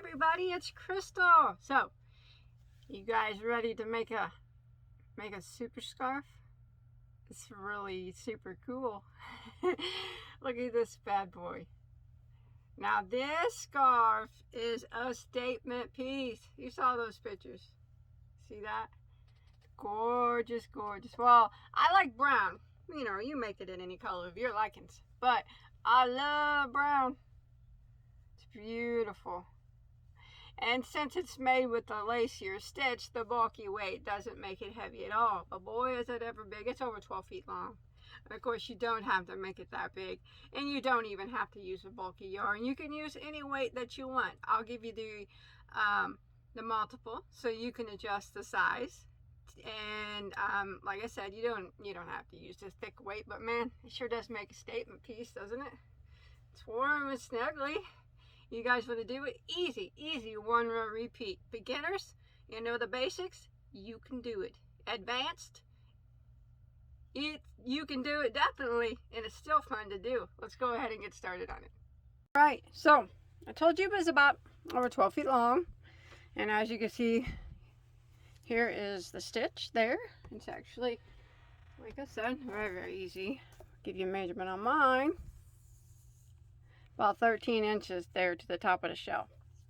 everybody, it's Crystal. So, you guys ready to make a super scarf? It's really super cool. Look at this bad boy. Now this scarf is a statement piece. You saw those pictures. See that? Gorgeous, gorgeous. Well, I like brown. You know, you make it in any color of your likings. But I love brown. It's beautiful. And since it's made with the lacier stitch, the bulky weight doesn't make it heavy at all. But boy, is it ever big. It's over 12 feet long. And of course, you don't have to make it that big. And you don't even have to use a bulky yarn. You can use any weight that you want. I'll give you the multiple so you can adjust the size. And like I said, you don't have to use this thick weight. But man, it sure does make a statement piece, doesn't it? It's warm and snuggly. You guys want to do it? Easy, easy, one row repeat. Beginners, you know the basics, you can do it. Advanced, you can do it definitely, and it's still fun to do. Let's go ahead and get started on it. All right, so I told you it was about over 12 feet long, and as you can see, here is the stitch there. It's actually, like I said, very, very easy. Give you a measurement on mine. About 13 inches there to the top of the shell.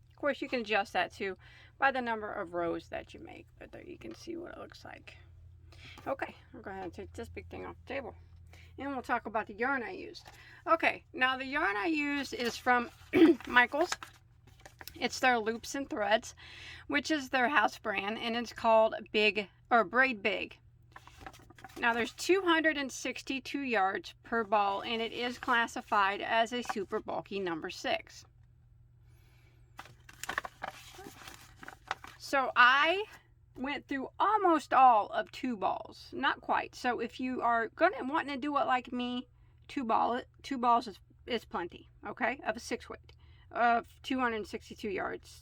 Of course, you can adjust that too by the number of rows that you make, but there you can see what it looks like. Okay, I'll go ahead and take this big thing off the table, and we'll talk about the yarn I used. Okay, now the yarn I used is from Michaels. It's their Loops and Threads, which is their house brand, and it's called Braid Big. Now there's 262 yards per ball, and it is classified as a super bulky number 6. So I went through almost all of 2 balls, not quite. So if you are wanting to do it like me, 2 balls is plenty, okay, of a 6 weight of 262 yards.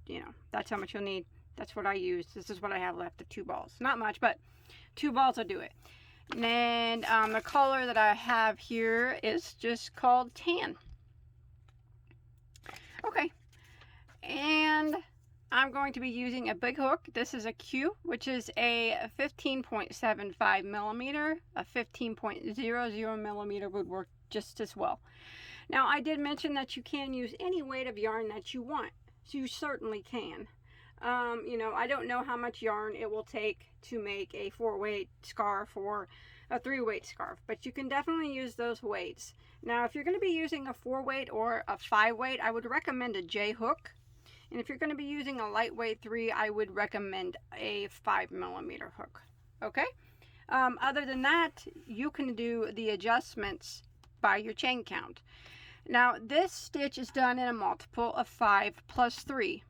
You know, that's how much you'll need. That's what I use. This is what I have left of 2 balls. Not much, but 2 balls will do it. And the color that I have here is just called tan. Okay. And I'm going to be using a big hook. This is a Q, which is a 15.75 millimeter. A 15.00 millimeter would work just as well. Now, I did mention that you can use any weight of yarn that you want. So you certainly can. You know, I don't know how much yarn it will take to make a 4-weight scarf or a 3-weight scarf, but you can definitely use those weights. Now, if you're going to be using a 4-weight or a 5-weight, I would recommend a J hook. And if you're going to be using a lightweight 3, I would recommend a 5 millimeter hook. Okay? Other than that, you can do the adjustments by your chain count. Now, this stitch is done in a multiple of 5 plus 3.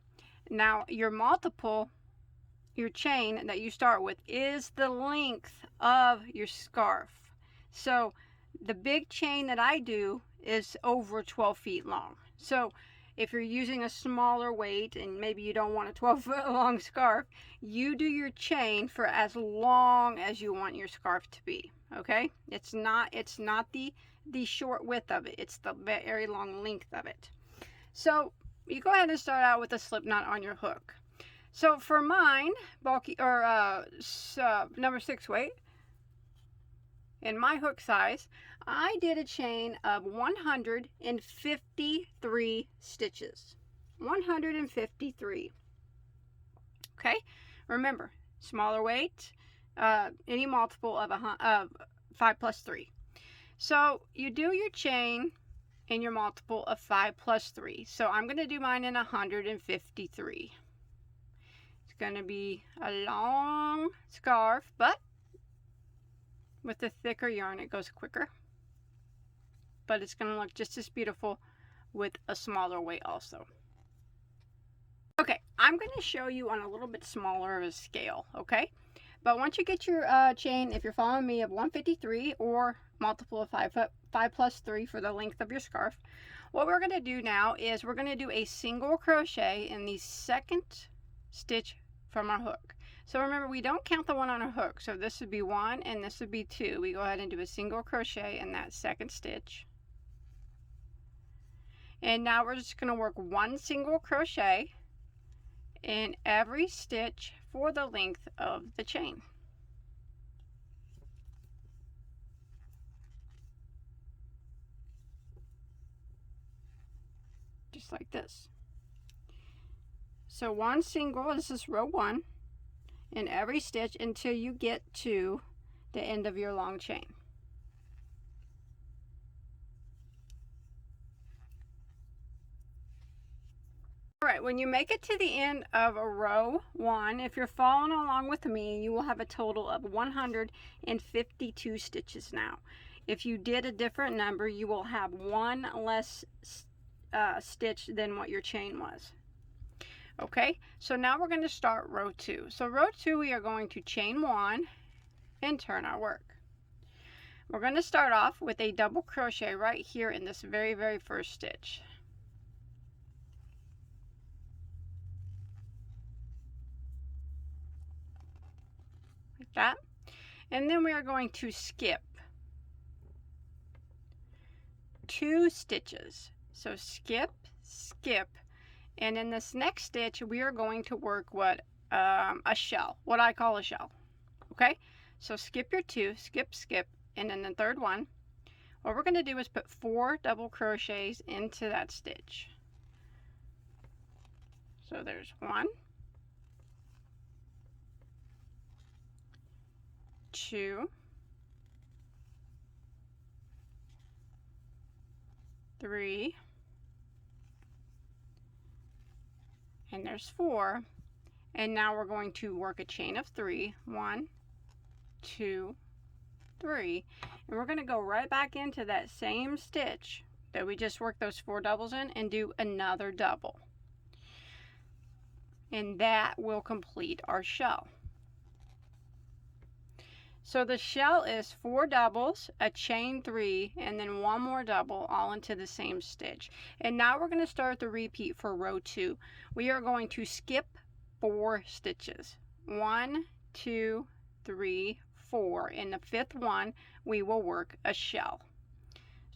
Now, your multiple, your chain that you start with, is the length of your scarf. So, the big chain that I do is over 12 feet long. So, if you're using a smaller weight and maybe you don't want a 12-foot long scarf, you do your chain for as long as you want your scarf to be. Okay? It's not the short width of it. It's the very long length of it. So, you go ahead and start out with a slip knot on your hook. So for mine, bulky or number 6 weight, in my hook size, I did a chain of 153 stitches. 153. Okay, remember, smaller weight, any multiple of 5 plus 3. So you do your chain in your multiple of 5 plus 3. So I'm going to do mine in 153. It's going to be a long scarf, but with the thicker yarn it goes quicker. But it's going to look just as beautiful with a smaller weight also. Okay, I'm going to show you on a little bit smaller of a scale, okay? But once you get your chain, if you're following me, of 153 or multiple of 5 plus 3 for the length of your scarf, what we're going to do now is we're going to do a single crochet in the second stitch from our hook. So remember, we don't count the one on our hook. So this would be 1 and this would be 2. We go ahead and do a single crochet in that second stitch. And now we're just going to work 1 single crochet in every stitch for the length of the chain. Just like this. So 1 single, this is row 1, in every stitch until you get to the end of your long chain. Alright, when you make it to the end of a row 1, if you're following along with me, you will have a total of 152 stitches now. If you did a different number, you will have 1 less stitch than what your chain was. Okay, so now we're going to start row 2. So row 2, we are going to chain 1 and turn our work. We're going to start off with a double crochet right here in this very first stitch. Like that. And then we are going to skip 2 stitches. So skip, skip, and in this next stitch we are going to work what a shell, what I call a shell. Okay, so skip your 2, skip, skip, and in the third one, what we're going to do is put 4 double crochets into that stitch. So there's 1, 2, 3, and there's 4. And now we're going to work a chain of 3. 1, 2, 3, and we're going to go right back into that same stitch that we just worked those 4 doubles in and do another double. And that will complete our shell. So the shell is 4 doubles, a chain 3, and then 1 more double, all into the same stitch. And now we're going to start the repeat for row 2. We are going to skip 4 stitches. 1, 2, 3, 4. In the 5th one, we will work a shell.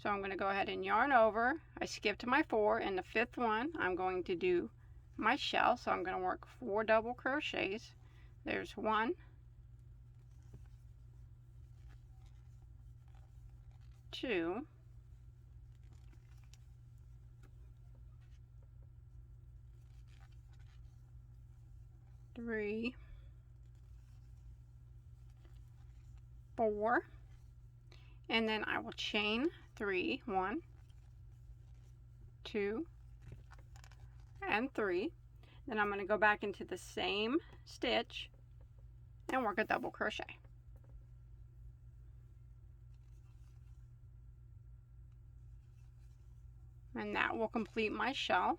So I'm going to go ahead and yarn over. I skipped my 4. In the 5th one, I'm going to do my shell. So I'm going to work 4 double crochets. There's 1, 2, 3, 4, and then I will chain 3, 1, 2, and 3. Then I'm going to go back into the same stitch and work a double crochet. And that will complete my shell,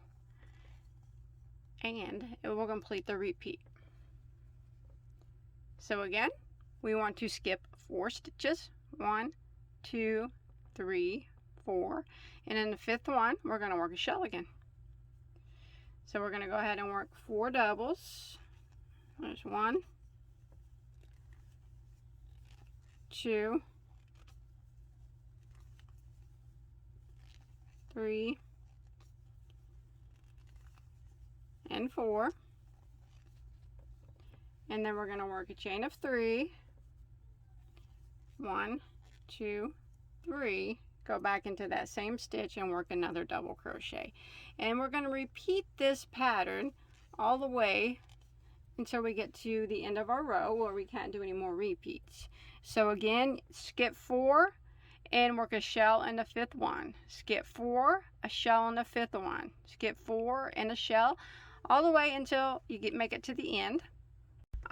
and it will complete the repeat. So again, we want to skip 4 stitches. 1, 2, 3, 4, and in the 5th one, we're going to work a shell again. So we're going to go ahead and work 4 doubles. There's 1, 2, 3, and 4, and then we're going to work a chain of 3. 1, 2, 3, go back into that same stitch and work another double crochet. And we're going to repeat this pattern all the way until we get to the end of our row where we can't do any more repeats. So again, skip 4 and work a shell in the 5th one. Skip 4, a shell in the 5th one. Skip 4 and a shell all the way until you make it to the end.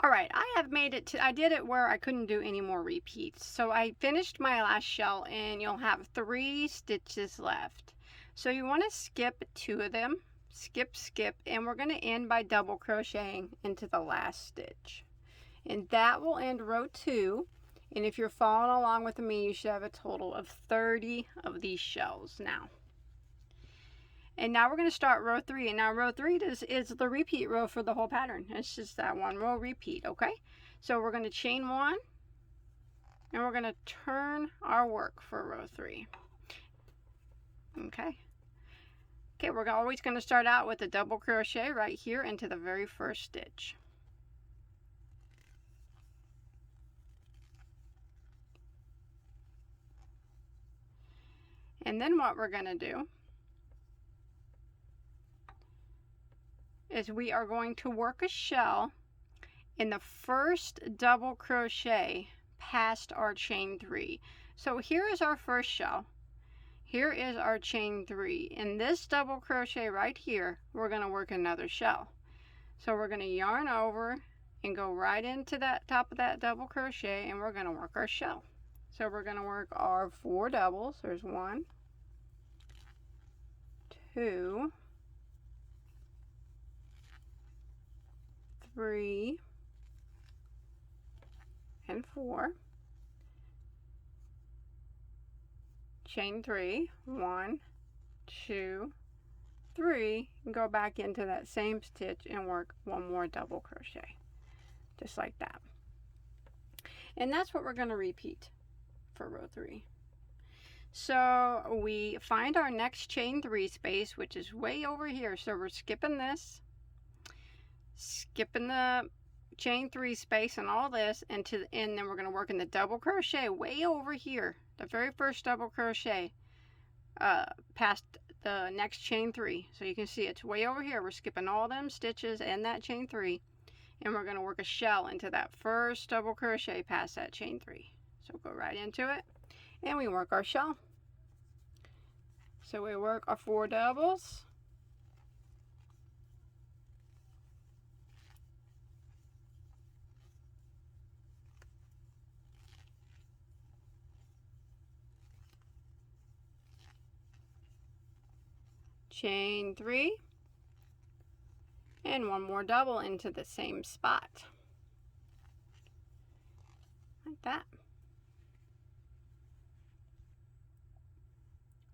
Alright, I have made it to, I did it where I couldn't do any more repeats. So I finished my last shell and you'll have 3 stitches left. So you want to skip 2 of them, skip, skip, and we're going to end by double crocheting into the last stitch. And that will end row 2. And if you're following along with me, you should have a total of 30 of these shells now. And now we're going to start row 3. And now row 3 is the repeat row for the whole pattern. It's just that 1 row repeat, okay? So we're going to chain 1. And we're going to turn our work for row 3. Okay? Okay, we're always going to start out with a double crochet right here into the very first stitch. And then what we're going to do is we are going to work a shell in the first double crochet past our chain 3. So here is our first shell. Here is our chain 3. In this double crochet right here, we're going to work another shell. So we're going to yarn over and go right into that top of that double crochet, and we're going to work our shell. So we're going to work our 4 doubles. There's 1, 2, 3, and 4. Chain 3, 1, 2, 3, and go back into that same stitch and work 1 more double crochet, just like that. And that's what we're going to repeat for row 3. So we find our next chain 3 space, which is way over here. So we're skipping this, skipping the chain 3 space and all this, and then we're going to work in the double crochet way over here, the very first double crochet past the next chain 3. So you can see it's way over here. We're skipping all them stitches and that chain 3, and we're going to work a shell into that first double crochet past that chain 3. So go right into it and we work our shell. So we work our 4 doubles, chain 3, and 1 more double into the same spot, like that.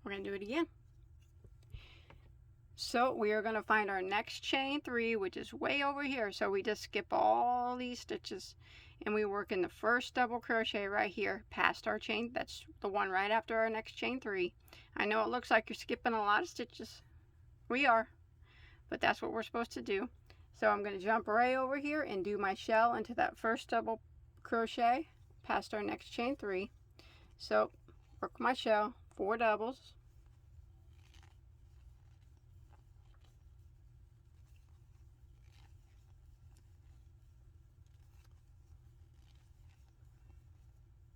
We're going to do it again. So we are going to find our next chain 3, which is way over here. So we just skip all these stitches and we work in the first double crochet right here past our chain. That's the one right after our next chain 3. I know it looks like you're skipping a lot of stitches. We are, but that's what we're supposed to do. So I'm going to jump right over here and do my shell into that first double crochet past our next chain 3. So work my shell, 4 doubles,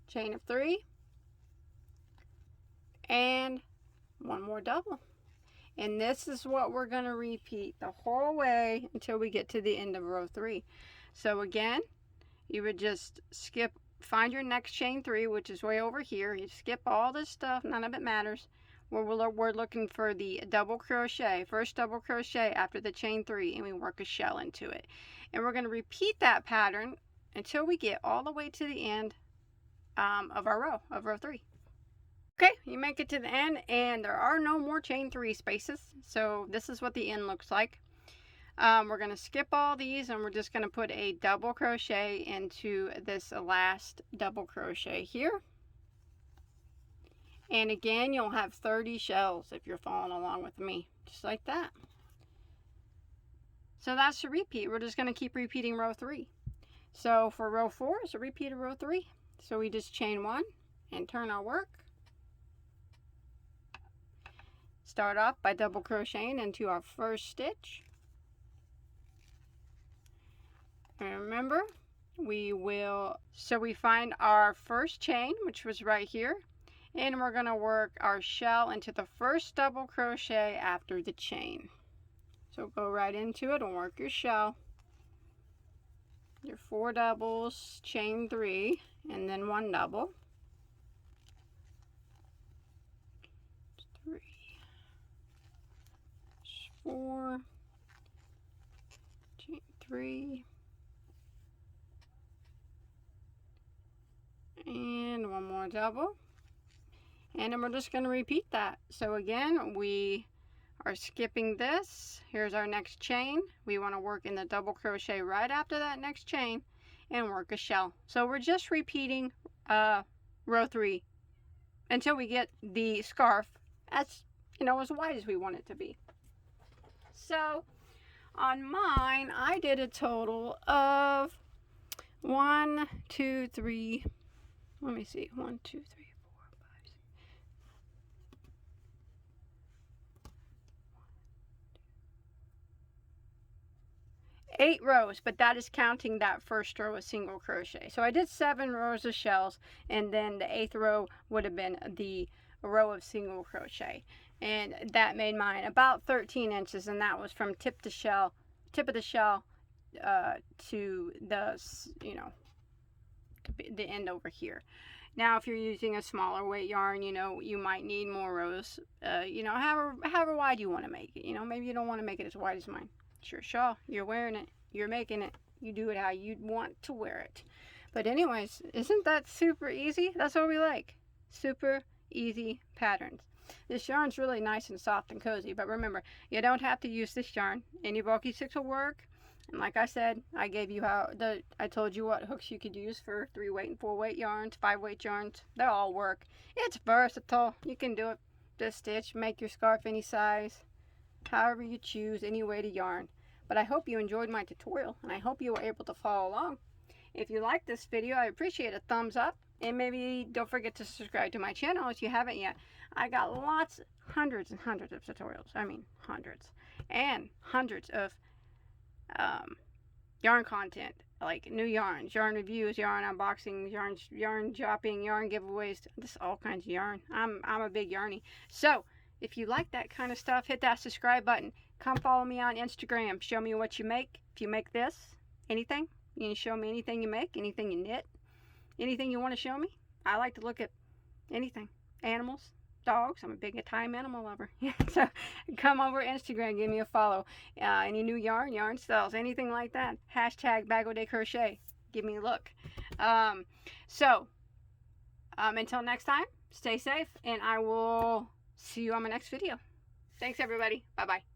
chain of 3, and 1 more double. And this is what we're going to repeat the whole way until we get to the end of row 3. So again, you would just skip, find your next chain 3, which is way over here. You skip all this stuff, none of it matters. We're looking for the double crochet, first double crochet after the chain 3, and we work a shell into it. And we're going to repeat that pattern until we get all the way to the end of our row 3. Okay, you make it to the end and there are no more chain 3 spaces. So this is what the end looks like. We're going to skip all these and we're just going to put a double crochet into this last double crochet here. And again, you'll have 30 shells if you're following along with me, just like that. So that's the repeat. We're just going to keep repeating row 3. So for row 4 is a repeat of row 3. So we just chain 1 and turn our work. Start off by double crocheting into our first stitch. And remember, we find our first chain, which was right here, and we're going to work our shell into the first double crochet after the chain. So go right into it and work your shell. Your 4 doubles, chain 3, and then 1 double. 3, 4, chain 3, and 1 more double. And then we're just going to repeat that. So again, we are skipping this. Here's our next chain. We want to work in the double crochet right after that next chain and work a shell. So we're just repeating row 3 until we get the scarf as wide as we want it to be. So on mine, I did a total of 1, 2, 3, let me see, 1, 2, 3, 4, 5, 6, 8 rows, but that is counting that first row of single crochet. So I did 7 rows of shells, and then the 8th row would have been the row of single crochet, and that made mine about 13 inches, and that was from tip of the shell to the, you know, the end over here. Now if you're using a smaller weight yarn, you know, you might need more rows, you know, however wide you want to make it. You know, maybe you don't want to make it as wide as mine. It's your shawl, you're wearing it, you're making it, you do it how you'd want to wear it. But anyways, isn't that super easy? That's what we like. Super easy patterns. This yarn's really nice and soft and cozy, but remember, you don't have to use this yarn. Any bulky sticks will work. And like I said, I gave you I told you what hooks you could use for 3-weight and 4-weight yarns, 5-weight yarns. They all work. It's versatile. You can do it just stitch, make your scarf any size, however you choose, any way to yarn. But I hope you enjoyed my tutorial, and I hope you were able to follow along. If you like this video, I appreciate a thumbs up, and maybe don't forget to subscribe to my channel if you haven't yet. I got hundreds and hundreds of tutorials. I mean, hundreds. And hundreds of yarn content, like new yarns, yarn reviews, yarn unboxings, yarn shopping, yarn giveaways, just all kinds of yarn. I'm a big yarny. So if you like that kind of stuff, hit that subscribe button. Come follow me on Instagram. Show me what you make. If you make this, anything, you can show me anything you make, anything you knit, anything you want to show me. I like to look at anything. Animals, dogs. I'm a big time animal lover. So come over Instagram, give me a follow. Any new yarn styles, anything like that. Hashtag Bagoday Crochet. Give me a look. Until next time, stay safe, and I will see you on my next video. Thanks, everybody. Bye-bye.